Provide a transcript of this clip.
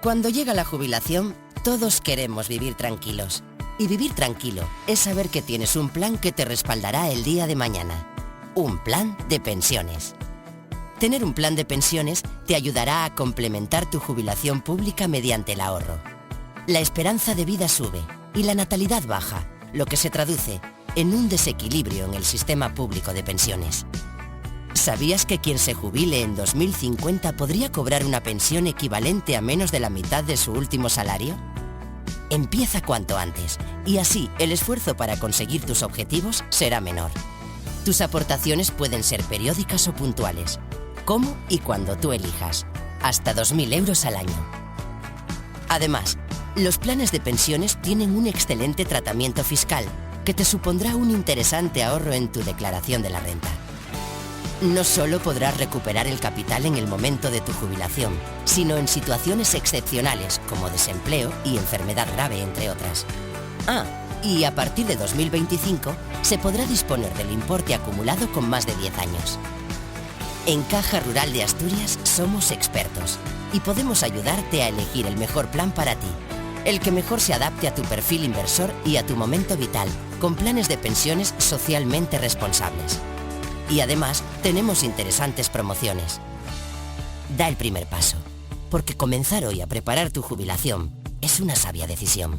Cuando llega la jubilación, todos queremos vivir tranquilos. Y vivir tranquilo es saber que tienes un plan que te respaldará el día de mañana. Un plan de pensiones. Tener un plan de pensiones te ayudará a complementar tu jubilación pública mediante el ahorro. La esperanza de vida sube y la natalidad baja, lo que se traduce en un desequilibrio en el sistema público de pensiones. ¿Sabías que quien se jubile en 2050 podría cobrar una pensión equivalente a menos de la mitad de su último salario? Empieza cuanto antes y así el esfuerzo para conseguir tus objetivos será menor. Tus aportaciones pueden ser periódicas o puntuales, como y cuando tú elijas, hasta 2.000 euros al año. Además, los planes de pensiones tienen un excelente tratamiento fiscal que te supondrá un interesante ahorro en tu declaración de la renta. No solo podrás recuperar el capital en el momento de tu jubilación, sino en situaciones excepcionales como desempleo y enfermedad grave, entre otras. Y a partir de 2025 se podrá disponer del importe acumulado con más de 10 años. En Caja Rural de Asturias somos expertos y podemos ayudarte a elegir el mejor plan para ti, el que mejor se adapte a tu perfil inversor y a tu momento vital, con planes de pensiones socialmente responsables. Y además, tenemos interesantes promociones. Da el primer paso, porque comenzar hoy a preparar tu jubilación es una sabia decisión.